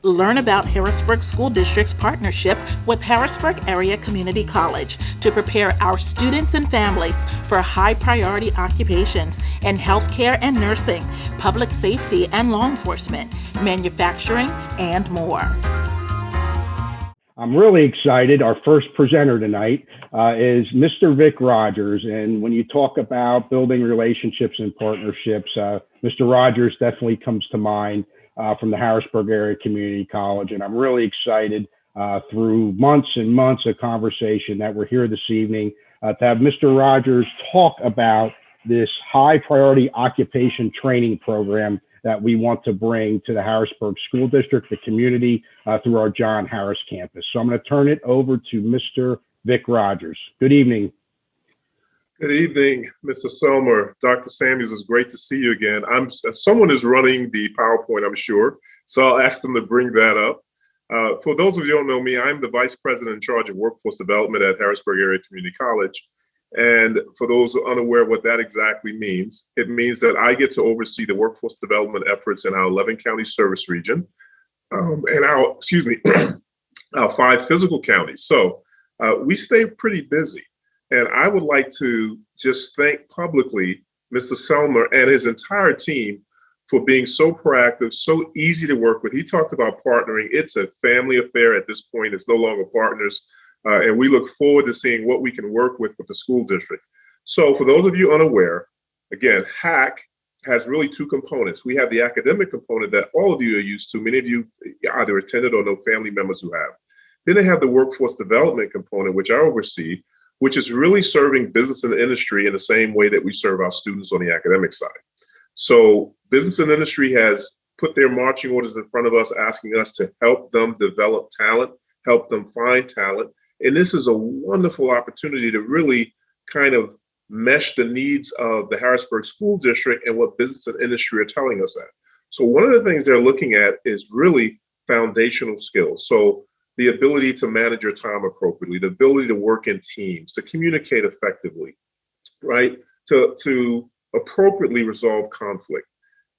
Learn about Harrisburg School District's partnership with Harrisburg Area Community College to prepare our students and families for high priority occupations in healthcare and nursing, public safety and law enforcement, manufacturing, and more. I'm really excited. Our first presenter tonight is Mr. Vic Rodgers. And when you talk about building relationships and partnerships, Mr. Rodgers definitely comes to mind from the Harrisburg Area Community College. And I'm really excited through months and months of conversation that we're here this evening to have Mr. Rodgers talk about this high priority occupation training program that we want to bring to the Harrisburg School District, the community, through our John Harris campus. So I'm going to turn it over to Mr. Vic Rodgers. Good evening. Good evening, Mr. Selmer. Dr. Samuels, it's great to see you again. Someone is running the PowerPoint, I'm sure, so I'll ask them to bring that up. For those of you who don't know me, I'm the Vice President in charge of Workforce Development at Harrisburg Area Community College. And for those unaware of what that exactly means, it means that I get to oversee the workforce development efforts in our 11 county service region and our, our 5 physical counties. So we stay pretty busy. And I would like to just thank publicly Mr. Selmer and his entire team for being so proactive, so easy to work with. He talked about partnering. It's a family affair at this point. It's no longer partners. And we look forward to seeing what we can work with the school district. So for those of you unaware, again, HACC has really 2 components. We have the academic component that all of you are used to. Many of you either attended or know family members who have. Then they have the workforce development component, which I oversee, which is really serving business and industry in the same way that we serve our students on the academic side. So business and industry has put their marching orders in front of us, asking us to help them develop talent, help them find talent. And this is a wonderful opportunity to really kind of mesh the needs of the Harrisburg School District and what business and industry are telling us that. So one of the things they're looking at is really foundational skills. So the ability to manage your time appropriately, the ability to work in teams, to communicate effectively, right? To appropriately resolve conflict.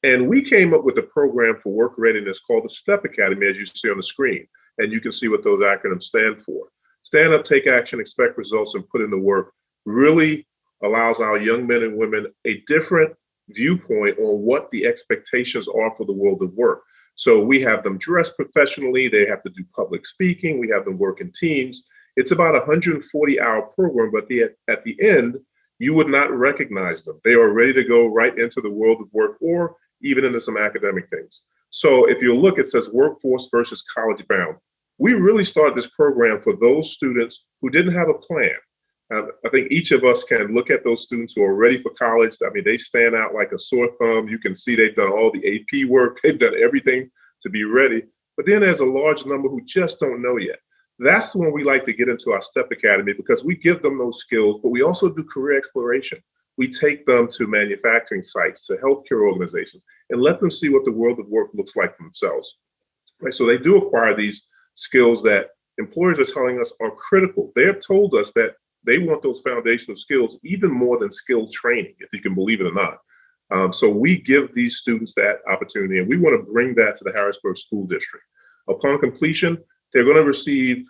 And we came up with a program for work readiness called the STEP Academy, as you see on the screen. And you can see what those acronyms stand for. Stand up, take action, expect results, and put in the work really allows our young men and women a different viewpoint on what the expectations are for the world of work. So we have them dress professionally. They have to do public speaking. We have them work in teams. It's about a 140-hour program, but at the end, you would not recognize them. They are ready to go right into the world of work or even into some academic things. So if you look, it says workforce versus college bound. We really started this program for those students who didn't have a plan. I think each of us can look at those students who are ready for college. I mean, they stand out like a sore thumb. You can see they've done all the AP work. They've done everything to be ready. But then there's a large number who just don't know yet. That's when we like to get into our STEP Academy because we give them those skills, but we also do career exploration. We take them to manufacturing sites, to healthcare organizations, and let them see what the world of work looks like for themselves. Right? So they do acquire these skills that employers are telling us are critical. They have told us that they want those foundational skills even more than skilled training, if you can believe it or not. So we give these students that opportunity, and we want to bring that to the Harrisburg School District. Upon completion, they're going to receive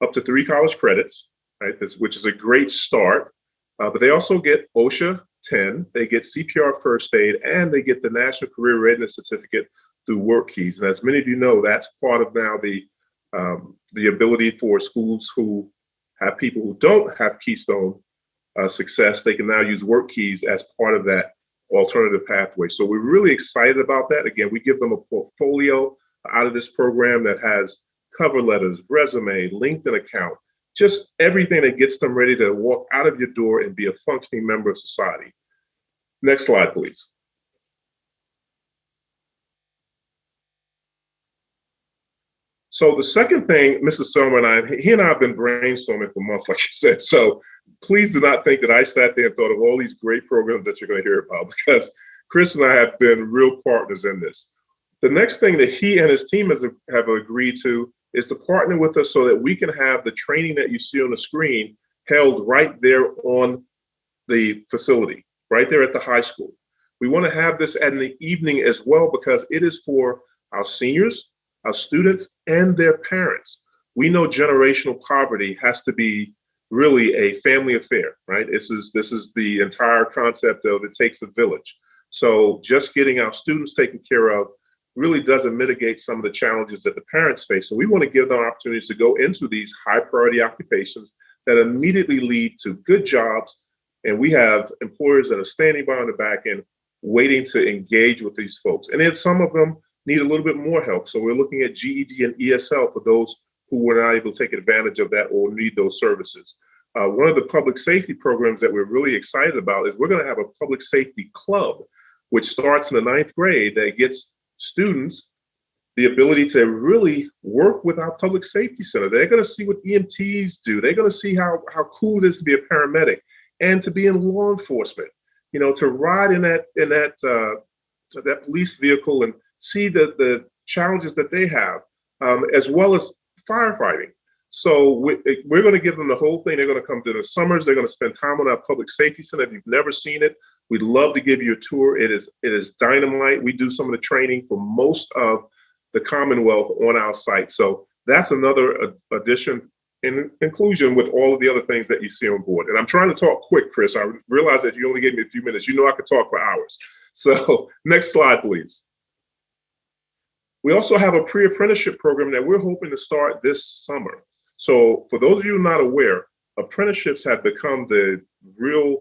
up to 3 college credits, right? Which is a great start. But they also get OSHA 10, they get CPR first aid, and they get the National Career Readiness Certificate through WorkKeys. And as many of you know, that's part of now the ability for schools who have people who don't have Keystone success. They can now use WorkKeys as part of that alternative pathway. So we're really excited about that. Again, we give them a portfolio out of this program that has cover letters, resume, LinkedIn account, just everything that gets them ready to walk out of your door and be a functioning member of society. Next slide, please. So the second thing, Mr. Selmer and he and I have been brainstorming for months, like you said. So please do not think that I sat there and thought of all these great programs that you're going to hear about, because Chris and I have been real partners in this. The next thing that he and his team have agreed to is to partner with us so that we can have the training that you see on the screen held right there on the facility, right there at the high school. We want to have this in the evening as well, because it is for our seniors, our students and their parents. We know generational poverty has to be really a family affair, right? This is the entire concept of it takes a village. So just getting our students taken care of really doesn't mitigate some of the challenges that the parents face. So we want to give them opportunities to go into these high priority occupations that immediately lead to good jobs. And we have employers that are standing by on the back end, waiting to engage with these folks. And then some of them need a little bit more help. So we're looking at GED and ESL for those who were not able to take advantage of that or need those services. One of the public safety programs that we're really excited about is we're going to have a public safety club, which starts in the 9th grade, that gets students the ability to really work with our public safety center. They're going to see what EMTs do. They're going to see how cool it is to be a paramedic and to be in law enforcement. You know, to ride in that police vehicle and see the challenges that they have, as well as firefighting. So we're going to give them the whole thing. They're going to come to the summers. They're going to spend time on our public safety center. If you've never seen it, we'd love to give you a tour. It is dynamite. We do some of the training for most of the Commonwealth on our site. So that's another addition in inclusion with all of the other things that you see on board. And I'm trying to talk quick, Chris. I realize that you only gave me a few minutes. You know I could talk for hours. So next slide, please. We also have a pre-apprenticeship program that we're hoping to start this summer. So for those of you not aware, apprenticeships have become the real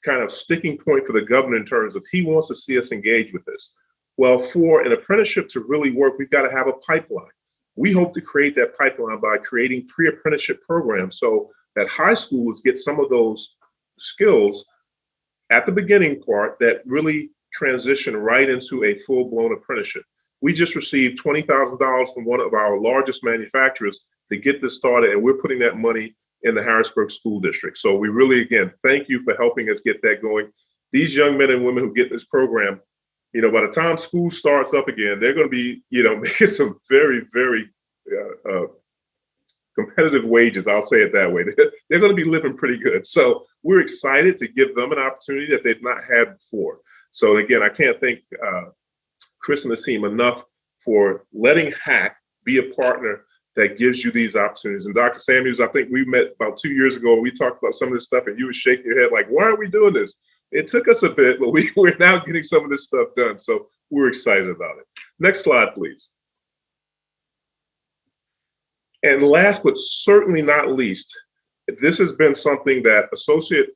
kind of sticking point for the governor in terms of he wants to see us engage with this. Well, for an apprenticeship to really work, we've got to have a pipeline. We hope to create that pipeline by creating pre-apprenticeship programs so that high schoolers get some of those skills at the beginning part that really transition right into a full-blown apprenticeship. We just received $20,000 from one of our largest manufacturers to get this started, and we're putting that money in the Harrisburg School District. So we really, again, thank you for helping us get that going. These young men and women who get this program, you know, by the time school starts up again, they're going to be, you know, making some very, very competitive wages. I'll say it that way. They're going to be living pretty good. So we're excited to give them an opportunity that they've not had before. So again, I can't thank Chris and the team enough for letting HACC be a partner that gives you these opportunities. And Dr. Samuels, I think we met about 2 years ago and we talked about some of this stuff and you were shaking your head like, why are we doing this? It took us a bit, but we're now getting some of this stuff done. So we're excited about it. Next slide, please. And last but certainly not least, this has been something that Associate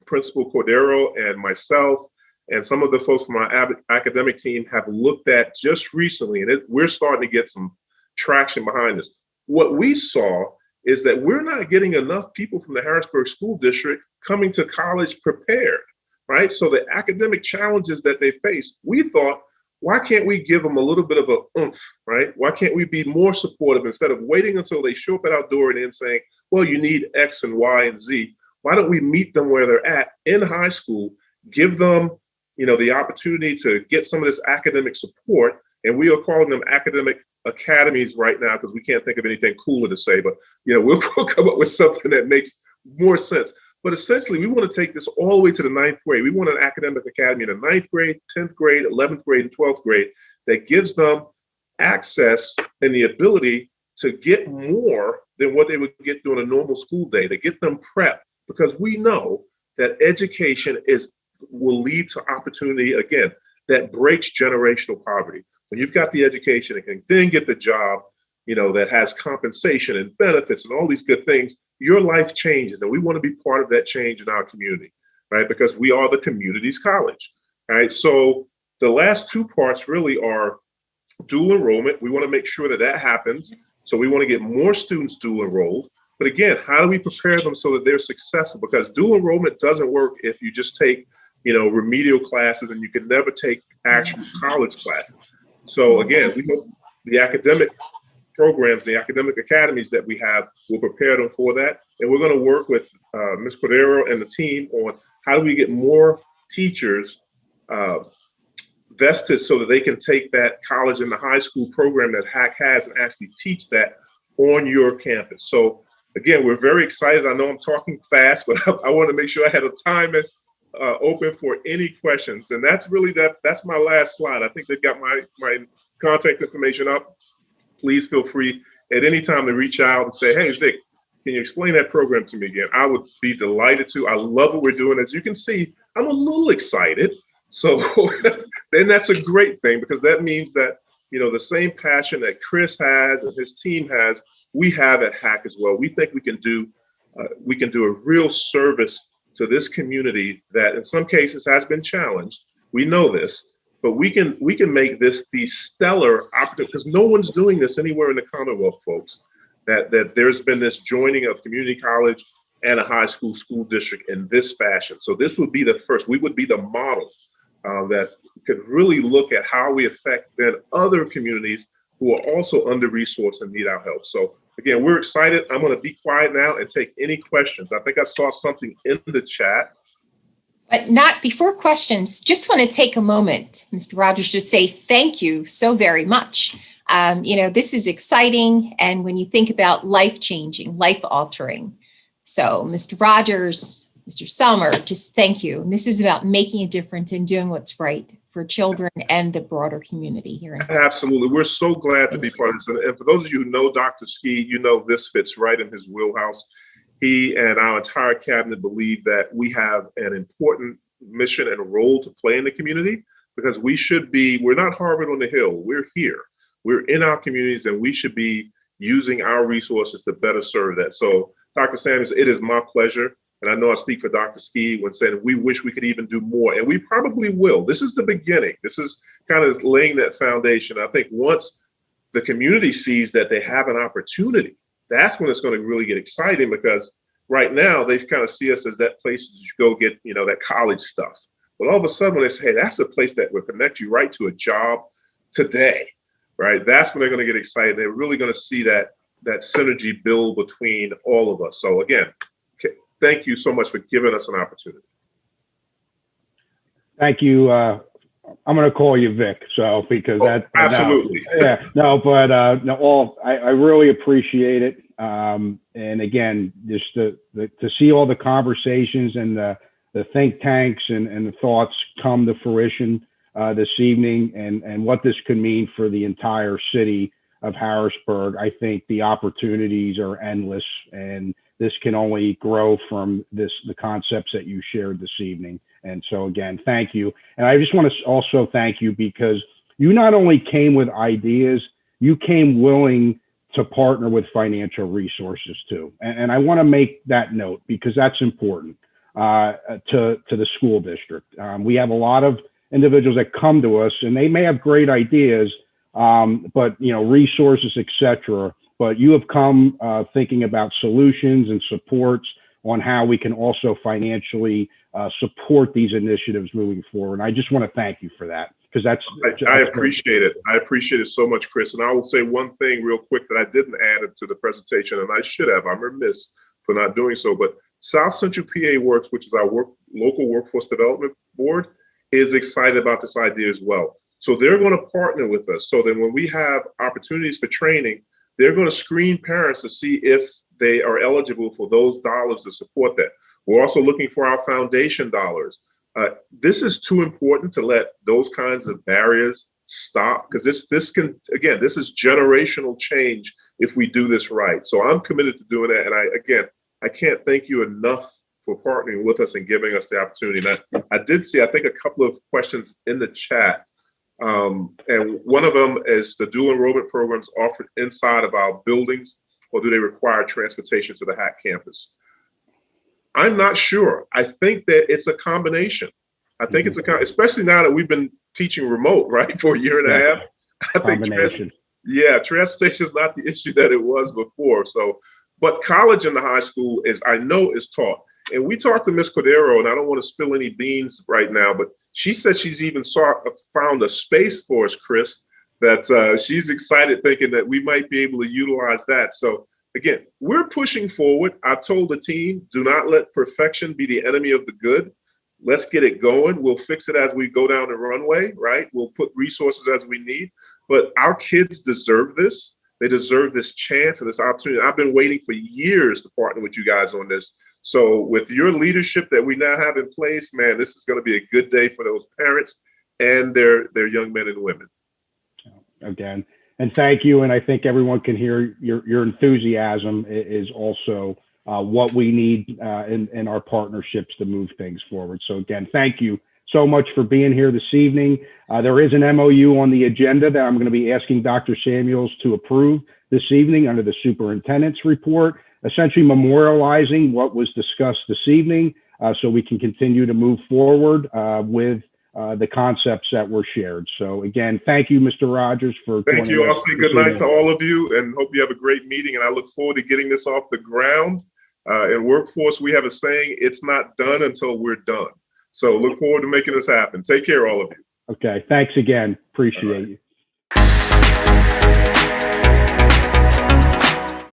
Principal Cordero and myself and some of the folks from our academic team have looked at just recently, and we're starting to get some traction behind this. What we saw is that we're not getting enough people from the Harrisburg School District coming to college prepared, right? So the academic challenges that they face, we thought, why can't we give them a little bit of a oomph, right? Why can't we be more supportive instead of waiting until they show up at our door and then saying, well, you need X and Y and Z. Why don't we meet them where they're at in high school, give them, you know, the opportunity to get some of this academic support, and we are calling them academic academies right now because we can't think of anything cooler to say, but you know, we'll come up with something that makes more sense. But essentially, we want to take this all the way to the 9th grade. We want an academic academy in the 9th grade, 10th grade, 11th grade, and 12th grade that gives them access and the ability to get more than what they would get during a normal school day, to get them prepped, because we know that education will lead to opportunity, again, that breaks generational poverty. When you've got the education and can then get the job, you know, that has compensation and benefits and all these good things, your life changes. And we want to be part of that change in our community, right? Because we are the community's college, right? So the last two parts really are dual enrollment. We want to make sure that that happens. So we want to get more students dual enrolled. But again, how do we prepare them so that they're successful? Because dual enrollment doesn't work if you just take, you know, remedial classes and you can never take actual college classes. So again, we hope the academic programs, the academic academies that we have will prepare them for that. And we're going to work with Ms. Cordero and the team on how do we get more teachers vested so that they can take that college and the high school program that HACC has and actually teach that on your campus. So again, we're very excited. I know I'm talking fast, but I want to make sure I had a time open for any questions. And that's really that's my last slide. I think they've got my contact information up. please feel free at any time to reach out and say, hey, Vic, can you explain that program to me again? I would be delighted to. I love what we're doing. As you can see, I'm a little excited. So then that's a great thing, because that means that, the same passion that Chris has and his team has, we have at HACC as well. We think we can do a real service to this community that in some cases has been challenged. We know this, but we can make this the stellar opportunity, because no one's doing this anywhere in the Commonwealth, folks. That there's been this joining of community college and a high school district in this fashion. So this would be the first. We would be the model that could really look at how we affect then other communities who are also under-resourced and need our help. So again, we're excited. I'm going to be quiet now and take any questions. I think I saw something in the chat. But not before questions, just want to take a moment, Mr. Rodgers, to say thank you so very much. This is exciting. And when you think about life-changing, life-altering. So Mr. Rodgers, Mr. Selmer, just thank you. And this is about making a difference and doing what's right for children and the broader community here. Absolutely. We're so glad to be part of this. And for those of you who know Dr. Ski, this fits right in his wheelhouse. He and our entire cabinet believe that we have an important mission and role to play in the community, because we're not Harvard on the Hill. We're here. We're in our communities, and we should be using our resources to better serve that. So, Dr. Samuels, it is my pleasure. And I know I speak for Dr. Ski when saying we wish we could even do more, and we probably will. This is the beginning. This is kind of laying that foundation. I think once the community sees that they have an opportunity, that's when it's going to really get exciting, because right now they kind of see us as that place that you go get, that college stuff. But all of a sudden when they say, hey, that's a place that will connect you right to a job today, right? That's when they're going to get excited. They're really going to see that synergy build between all of us. So again, thank you so much for giving us an opportunity. Thank you. I'm going to call you Vic, because absolutely. I really appreciate it. And again, just to see all the conversations and the think tanks and the thoughts come to fruition this evening, and what this could mean for the entire city of Harrisburg. I think the opportunities are endless, and this can only grow from the concepts that you shared this evening. And so again, thank you. And I just want to also thank you, because you not only came with ideas, you came willing to partner with financial resources too. And I want to make that note, because that's important to the school district. We have a lot of individuals that come to us, and they may have great ideas, but resources, etc. But you have come thinking about solutions and supports on how we can also financially support these initiatives moving forward. And I just want to thank you for that, because I appreciate it. I appreciate it so much, Chris. And I will say one thing real quick that I didn't add it to the presentation, and I should have. I'm remiss for not doing so. But South Central PA Works, which is our local workforce development board, is excited about this idea as well. So they're going to partner with us. So then when we have opportunities for training, they're going to screen parents to see if they are eligible for those dollars to support that. We're also looking for our foundation dollars. This is too important to let those kinds of barriers stop, because this is generational change if we do this right. So I'm committed to doing that. And I can't thank you enough for partnering with us and giving us the opportunity. And I did see, I think, a couple of questions in the chat. And one of them is, the dual enrollment programs offered inside of our buildings, or do they require transportation to the HACC campus? I'm not sure. I think that it's a combination. I think it's especially now that we've been teaching remote, right, for a year and a half. I think transportation is not the issue that it was before. So, but college and the high school is taught. And we talked to Ms. Cordero, and I don't want to spill any beans right now, but she said she's even found a space for us, Chris, that she's excited, thinking that we might be able to utilize that. So again, we're pushing forward. I've told the team, do not let perfection be the enemy of the good. Let's get it going. We'll fix it as we go down the runway, right? We'll put resources as we need. But our kids deserve this. They deserve this chance and this opportunity. I've been waiting for years to partner with you guys on this. So with your leadership that we now have in place, man, this is going to be a good day for those parents and their young men and women. Again, And thank you. And I think everyone can hear your enthusiasm is also what we need in our partnerships to move things forward. So again, thank you so much for being here this evening. There is an MOU on the agenda that I'm going to be asking Dr. Samuels to approve this evening under the superintendent's report, essentially memorializing what was discussed this evening so we can continue to move forward with the concepts that were shared. So again, thank you, Mr. Rodgers, for Thank you. joining us I'll say this good night evening. to all of you and hope you have a great meeting. And I look forward to getting this off the ground. In workforce, we have a saying, it's not done until we're done. So look forward to making this happen. Take care, all of you. Okay. Thanks again. Appreciate you.